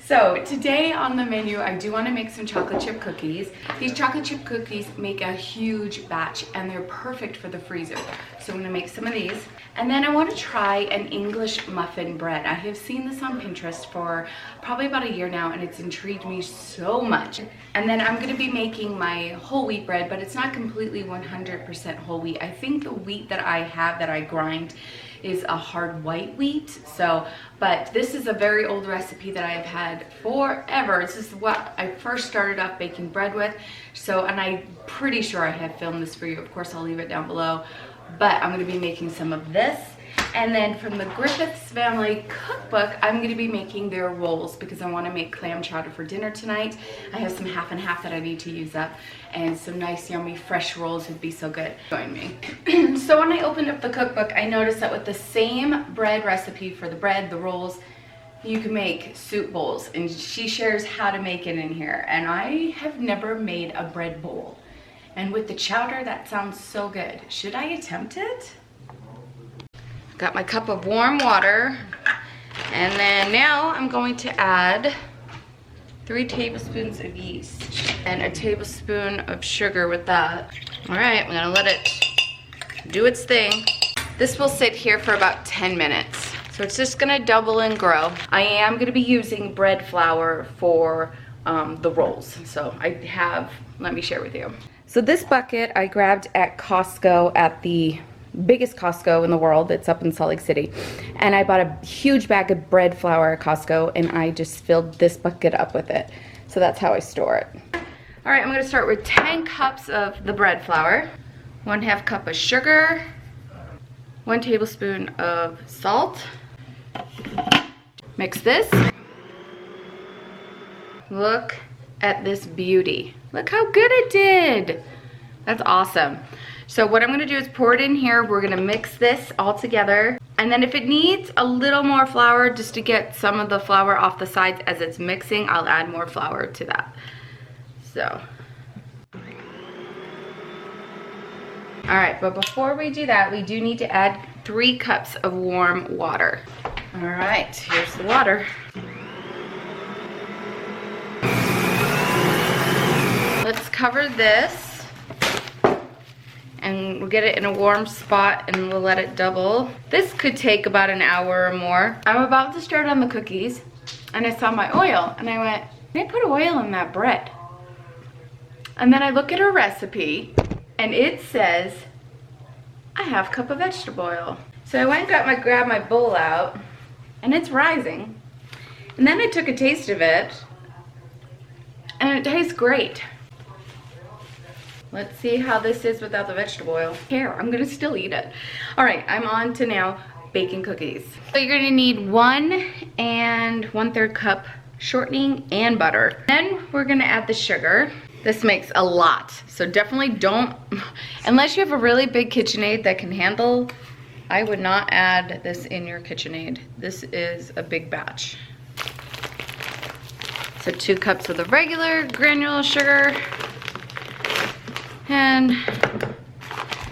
So today on the menu, I do want to make some chocolate chip cookies. These chocolate chip cookies make a huge batch and they're perfect for the freezer. So I'm going to make some of these. And then I want to try an English muffin bread. I have seen this on Pinterest for probably about a year now and it's intrigued me so much. And then I'm going to be making my whole wheat bread, but it's not completely 100% whole wheat. I think the wheat that I have that I grind is a hard white wheat. So, but this is a very old recipe that I've had forever. This is what I first started off baking bread with. So, and I'm pretty sure I have filmed this for you. Of course, I'll leave it down below. But I'm going to be making some of this. And then from the Griffiths family cookbook, I'm going to be making their rolls because I want to make clam chowder for dinner tonight. I have some half and half that I need to use up, and some nice yummy fresh rolls would be so good. Join me. So when I opened up the cookbook, I noticed that with the same bread recipe for the bread, the rolls, you can make soup bowls, and she shares how to make it in here. And I have never made a bread bowl. And with the chowder, that sounds so good. Should I attempt it? Got my cup of warm water, and then now I'm going to add 3 tablespoons of yeast and a tablespoon of sugar with that. All right, I'm gonna let it do its thing. This will sit here for about 10 minutes. So it's just gonna double and grow. I am gonna be using bread flour for the rolls. So I have, let me share with you. So this bucket I grabbed at Costco, at the biggest Costco in the world. It's up in Salt Lake City. And I bought a huge bag of bread flour at Costco, and I just filled this bucket up with it. So that's how I store it. All right, I'm gonna start with 10 cups of the bread flour, 1/2 cup of sugar, 1 tablespoon of salt. Mix this. Look at this beauty. Look how good it did. That's awesome. So what I'm gonna do is pour it in here. We're gonna mix this all together. And then if it needs a little more flour, just to get some of the flour off the sides as it's mixing, I'll add more flour to that. So. All right, but before we do that, we do need to add 3 cups of warm water. All right, here's the water. Let's cover this. And we'll get it in a warm spot and we'll let it double. This could take about an hour or more. I'm about to start on the cookies and I saw my oil and I went, can I put oil in that bread? And then I look at her recipe and it says, a 1/2 cup of vegetable oil. So I went and grabbed my bowl out and it's rising. And then I took a taste of it and it tastes great. Let's see how this is without the vegetable oil. Here, I'm gonna still eat it. All right, I'm on to now baking cookies. So you're gonna need 1 1/3 cup shortening and butter. Then we're gonna add the sugar. This makes a lot, so definitely don't, unless you have a really big KitchenAid that can handle, I would not add this in your KitchenAid. This is a big batch. So 2 cups of the regular granular sugar, and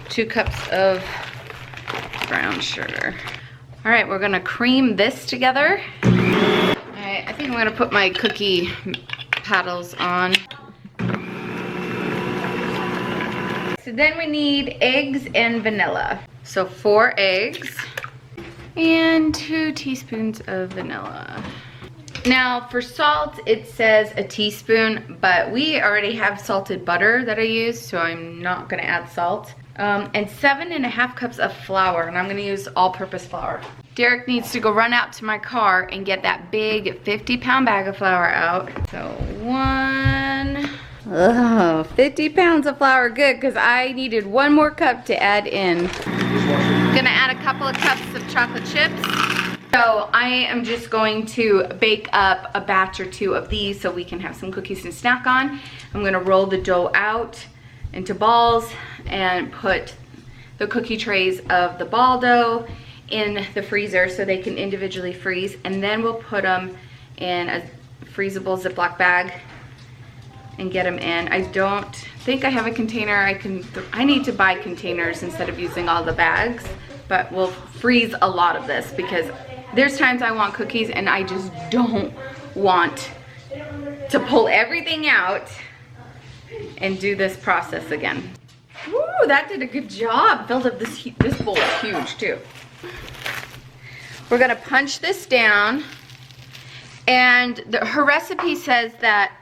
2 cups of brown sugar. All right, we're gonna cream this together. All right, I think I'm gonna put my cookie paddles on. So then we need eggs and vanilla. So 4 eggs and 2 teaspoons of vanilla. Now for salt, it says a teaspoon, but we already have salted butter that I use, so I'm not gonna add salt. And 7.5 cups of flour, and I'm gonna use all-purpose flour. Derek needs to go run out to my car and get that big 50-pound bag of flour out. So 50 pounds of flour, good, because I needed 1 more cup to add in. I'm gonna add a couple of cups of chocolate chips. So I am just going to bake up a batch or 2 of these so we can have some cookies to snack on. I'm gonna roll the dough out into balls and put the cookie trays of the ball dough in the freezer so they can individually freeze, and then we'll put them in a freezable Ziploc bag and get them in. I don't think I have a container. I need to buy containers instead of using all the bags, but we'll freeze a lot of this because there's times I want cookies and I just don't want to pull everything out and do this process again. Woo, that did a good job. Filled up this bowl is huge too. We're gonna punch this down, and her recipe says that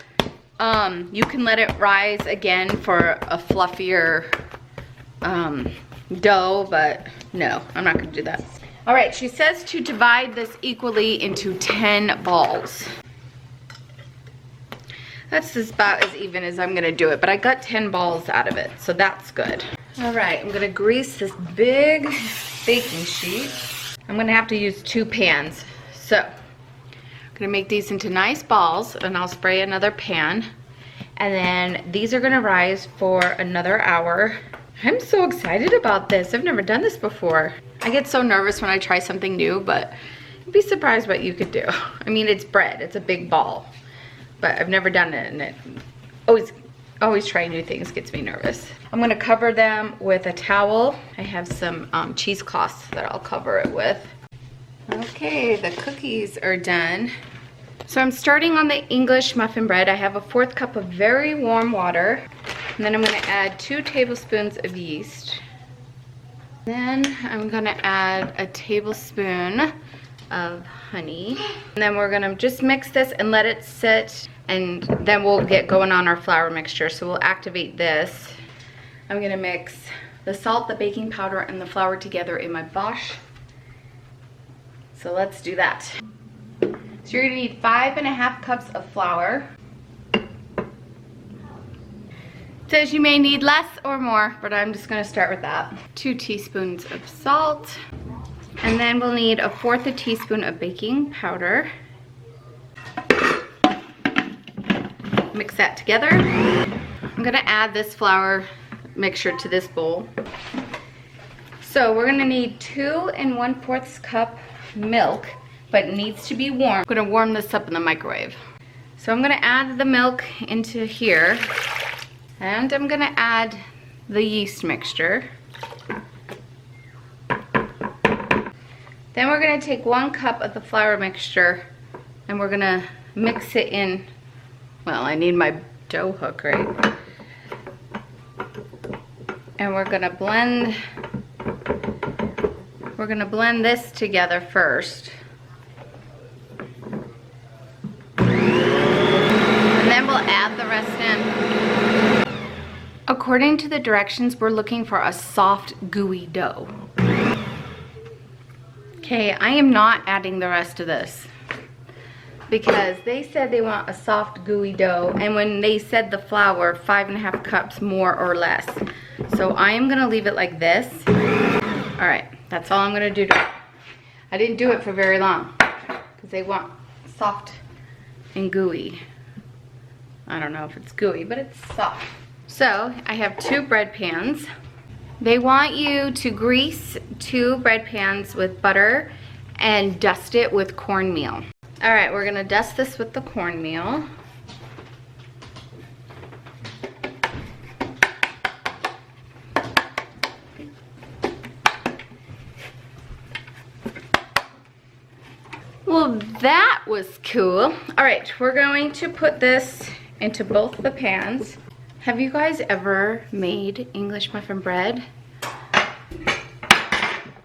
you can let it rise again for a fluffier dough, but no, I'm not gonna do that. All right, she says to divide this equally into 10 balls. That's about as even as I'm gonna do it, but I got 10 balls out of it, so that's good. All right, I'm gonna grease this big baking sheet. I'm gonna have to use 2 pans. So, I'm gonna make these into nice balls, and I'll spray another pan. And then these are gonna rise for another hour. I'm so excited about this. I've never done this before. I get so nervous when I try something new, but you'd be surprised what you could do. I mean, it's bread, it's a big ball, but I've never done it, and it always trying new things gets me nervous. I'm gonna cover them with a towel. I have some cheesecloths that I'll cover it with. Okay, the cookies are done. So I'm starting on the English muffin bread. I have a 1/4 cup of very warm water. And then I'm gonna add 2 tablespoons of yeast. Then I'm gonna add a tablespoon of honey. And then we're gonna just mix this and let it sit, and then we'll get going on our flour mixture. So we'll activate this. I'm gonna mix the salt, the baking powder, and the flour together in my Bosch. So let's do that. So you're gonna need 5½ cups of flour. It says you may need less or more, but I'm just gonna start with that. 2 teaspoons of salt. And then we'll need 1/4 teaspoon of baking powder. Mix that together. I'm gonna add this flour mixture to this bowl. So we're gonna need 2 1/4 cup milk, but it needs to be warm. I'm gonna warm this up in the microwave. So I'm gonna add the milk into here, and I'm gonna add the yeast mixture. Then we're gonna take 1 cup of the flour mixture, and we're gonna mix it in. Well, I need my dough hook, right? And we're gonna blend this together first. And then we'll add the rest in. According to the directions, we're looking for a soft, gooey dough. Okay, I am not adding the rest of this because they said they want a soft, gooey dough, and when they said the flour, 5½ cups more or less. So I am gonna leave it like this. All right, that's all I'm gonna do to it. I didn't do it for very long because they want soft and gooey. I don't know if it's gooey, but it's soft. So I have 2 bread pans. They want you to grease 2 bread pans with butter and dust it with cornmeal. All right, we're gonna dust this with the cornmeal. Well, that was cool. All right, we're going to put this into both the pans. Have you guys ever made English muffin bread?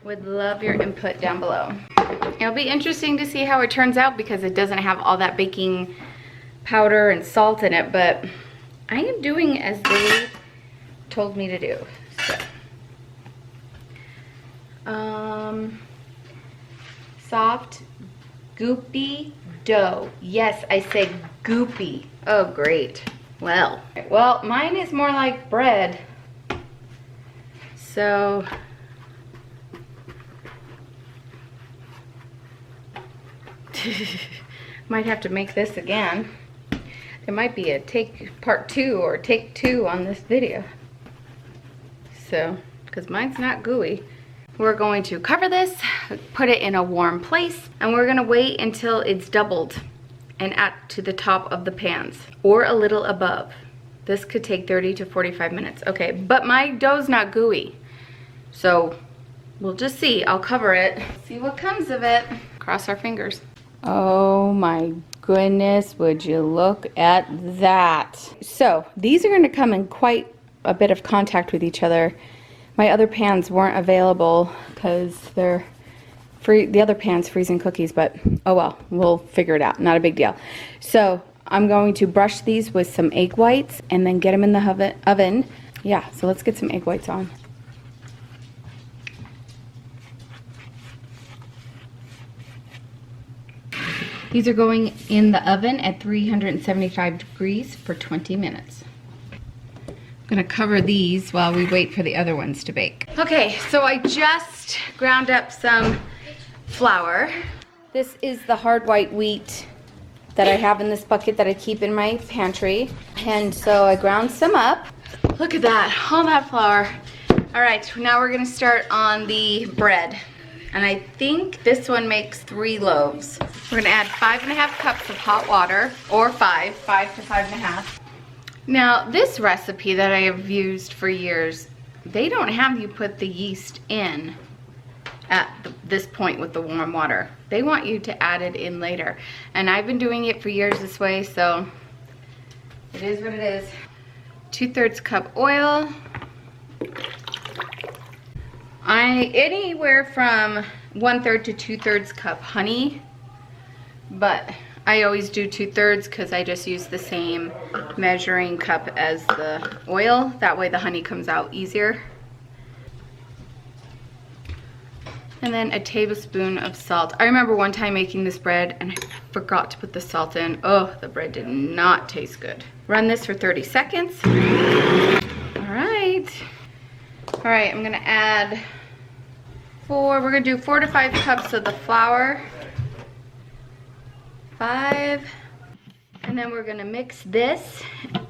Would love your input down below. It'll be interesting to see how it turns out because it doesn't have all that baking powder and salt in it, but I am doing as they told me to do. So, soft, goopy dough. Yes, I said goopy. Oh, great. Well, mine is more like bread. So, might have to make this again. There might be a part 2 or take 2 on this video. So, because mine's not gooey. We're going to cover this, put it in a warm place, and we're gonna wait until it's doubled and add to the top of the pans or a little above. This could take 30 to 45 minutes. Okay, but my dough's not gooey. So we'll just see. I'll cover it, see what comes of it. Cross our fingers. Oh my goodness, would you look at that. So these are gonna come in quite a bit of contact with each other. My other pans weren't available because they're the other pan's freezing cookies, but oh well, we'll figure it out, not a big deal. So I'm going to brush these with some egg whites and then get them in the oven. Yeah, so let's get some egg whites on. These are going in the oven at 375 degrees for 20 minutes. I'm gonna cover these while we wait for the other ones to bake. Okay, so I just ground up some flour. This is the hard white wheat that I have in this bucket that I keep in my pantry. And so I ground some up. Look at that, all that flour. All right, now we're gonna start on the bread. And I think this one makes 3 loaves. We're gonna add 5½ cups of hot water, or 5 to 5½. Now this recipe that I have used for years, they don't have you put the yeast in at this point with the warm water. They want you to add it in later. And I've been doing it for years this way, so it is what it is. 2/3 cup oil. Anywhere from 1/3 to 2/3 cup honey, but I always do 2/3 because I just use the same measuring cup as the oil. That way the honey comes out easier. And then a tablespoon of salt. I remember one time making this bread and I forgot to put the salt in. Oh, the bread did not taste good. Run this for 30 seconds. All right. All right, I'm gonna add we're gonna do 4 to 5 cups of the flour. 5. And then we're gonna mix this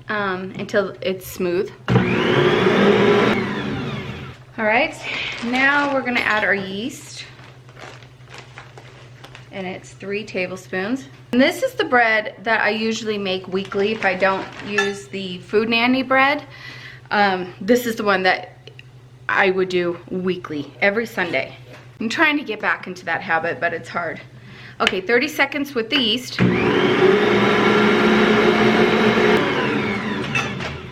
until it's smooth. All right, now we're gonna add our yeast. And it's 3 tablespoons. And this is the bread that I usually make weekly if I don't use the Food Nanny bread. This is the one that I would do weekly, every Sunday. I'm trying to get back into that habit, but it's hard. Okay, 30 seconds with the yeast.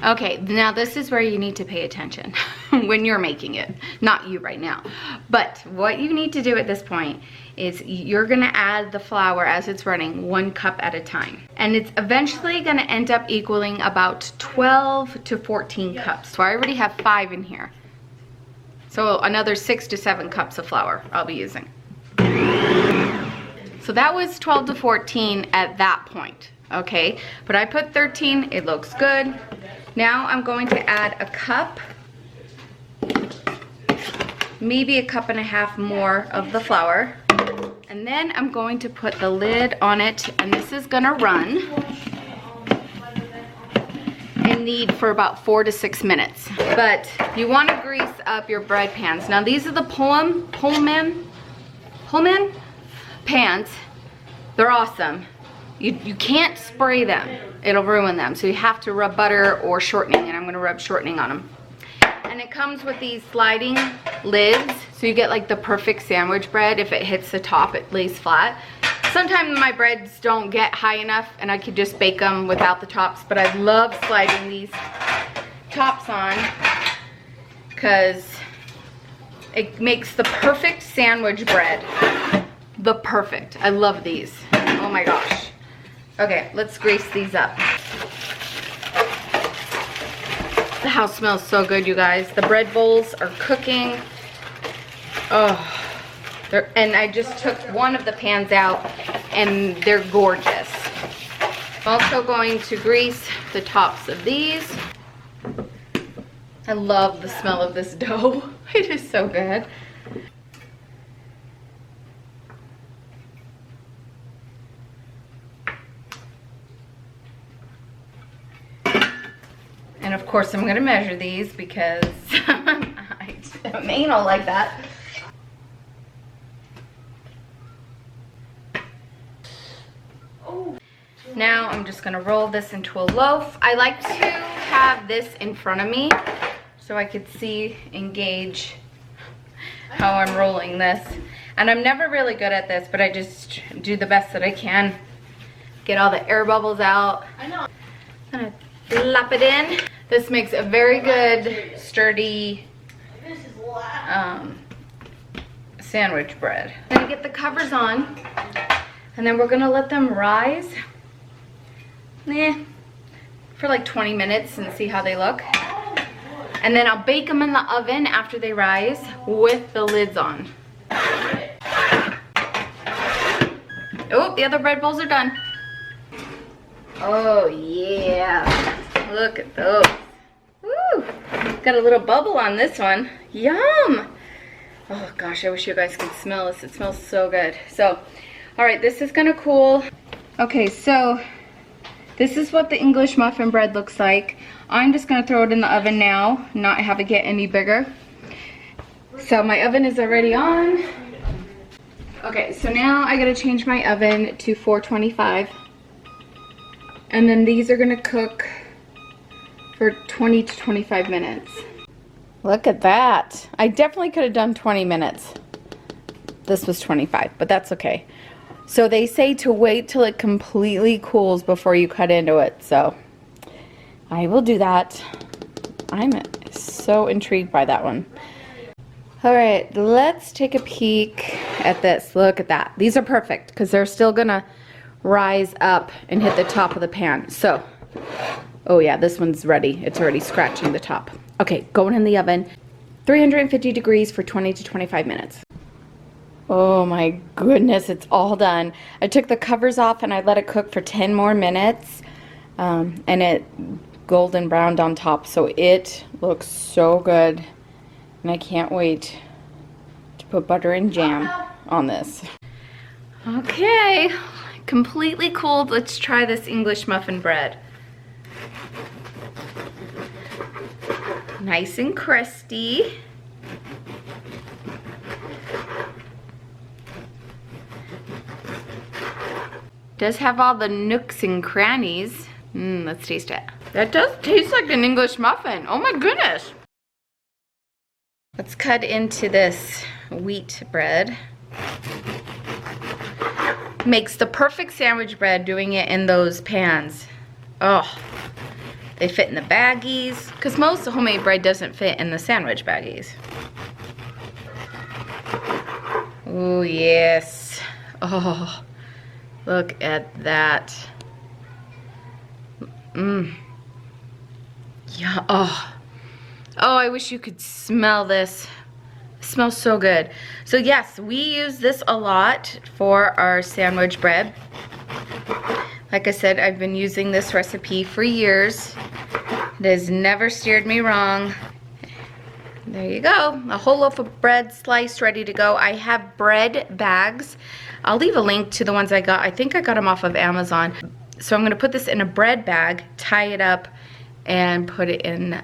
Okay, now this is where you need to pay attention when you're making it. Not you right now. But what you need to do at this point is you're gonna add the flour as it's running 1 cup at a time. And it's eventually gonna end up equaling about 12 to 14 cups. So I already have 5 in here. So another 6 to 7 cups of flour I'll be using. So that was 12 to 14 at that point, okay? But I put 13, it looks good. Now I'm going to add a cup, maybe 1.5 cups more of the flour. And then I'm going to put the lid on it, and this is gonna run and knead for about 4 to 6 minutes. But you wanna grease up your bread pans. Now these are the Pullman pans. They're awesome. You can't spray them, it'll ruin them. So you have to rub butter or shortening, and I'm gonna rub shortening on them. And it comes with these sliding lids, so you get like the perfect sandwich bread. If it hits the top, it lays flat. Sometimes my breads don't get high enough and I could just bake them without the tops, but I love sliding these tops on because it makes the perfect sandwich bread. The perfect. I love these. Oh my gosh. Okay, let's grease these up. The house smells so good, you guys. The bread bowls are cooking. Oh. And I just took one of the pans out and they're gorgeous. I'm also going to grease the tops of these. I love the smell of this dough. It is so good. And of course I'm gonna measure these because I'm anal like that. Now I'm just gonna roll this into a loaf. I like to have this in front of me so I could see and gauge how I'm rolling this. And I'm never really good at this, but I just do the best that I can. Get all the air bubbles out. I know. I'm gonna flop it in. This makes a very good, sturdy sandwich bread. I'm gonna get the covers on, and then we're gonna let them rise for like 20 minutes and see how they look. And then I'll bake them in the oven after they rise with the lids on. Oh, the other bread bowls are done. Oh yeah, look at those. Woo, got a little bubble on this one. Yum. Oh gosh, I wish you guys could smell this. It smells so good. So, all right, this is gonna cool. Okay, so this is what the English muffin bread looks like. I'm just gonna throw it in the oven now, not have it get any bigger. So my oven is already on. Okay, so now I gotta change my oven to 425. And then these are gonna cook for 20 to 25 minutes. Look at that. I definitely could have done 20 minutes. This was 25, but that's okay. So they say to wait till it completely cools before you cut into it. So I will do that. I'm so intrigued by that one. All right, let's take a peek at this. Look at that. These are perfect because they're still gonna rise up and hit the top of the pan. So, oh yeah, this one's ready. It's already scratching the top. Okay, going in the oven, 350 degrees for 20 to 25 minutes. Oh my goodness, it's all done. I took the covers off and I let it cook for 10 more minutes. And it golden browned on top, so it looks so good. And I can't wait to put butter and jam on this. Okay, completely cooled. Let's try this English muffin bread. Nice and crusty. Does have all the nooks and crannies. Let's taste it. That does taste like an English muffin. Oh my goodness. Let's cut into this wheat bread. Makes the perfect sandwich bread doing it in those pans. Oh, they fit in the baggies, because most homemade bread doesn't fit in the sandwich baggies. Oh yes. Oh, look at that. Yeah, oh, I wish you could smell this. It smells so good. So yes, we use this a lot for our sandwich bread. Like I said, I've been using this recipe for years. It has never steered me wrong. There you go, a whole loaf of bread sliced, ready to go. I have bread bags. I'll leave a link to the ones I got. I think I got them off of Amazon. So I'm gonna put this in a bread bag, tie it up, and put it in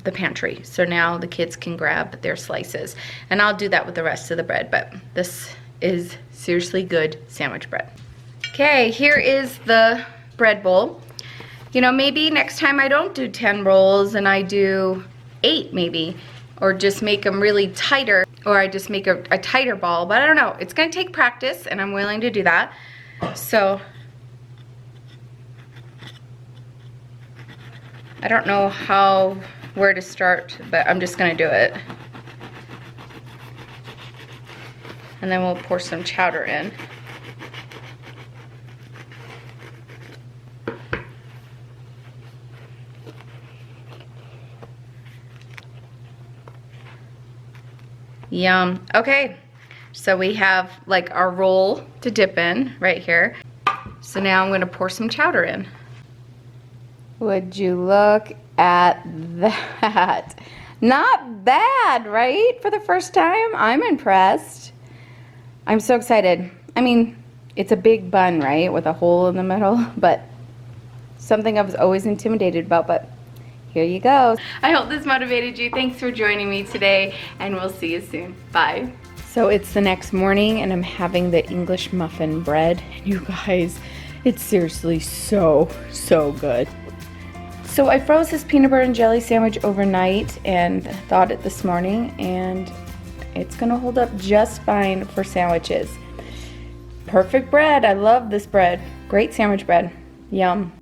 the pantry. So now the kids can grab their slices. And I'll do that with the rest of the bread, but this is seriously good sandwich bread. Okay, here is the bread bowl. You know, maybe next time I don't do 10 rolls and I do 8 maybe, or just make them really tighter, or I just make a tighter ball, but I don't know. It's gonna take practice and I'm willing to do that. So, I don't know where to start, but I'm just gonna do it. And then we'll pour some chowder in. Yum. Okay, so we have like our roll to dip in right here. So now I'm gonna pour some chowder in. Would you look at that? Not bad, right? For the first time, I'm impressed. I'm so excited. I mean, it's a big bun, right? With a hole in the middle, but something I was always intimidated about, but here you go. I hope this motivated you. Thanks for joining me today, and we'll see you soon. Bye. So it's the next morning, and I'm having the English muffin bread. And you guys, it's seriously so good. So I froze this peanut butter and jelly sandwich overnight and thawed it this morning, and It's gonna hold up just fine for sandwiches. Perfect bread. I love this bread. Great sandwich bread. Yum.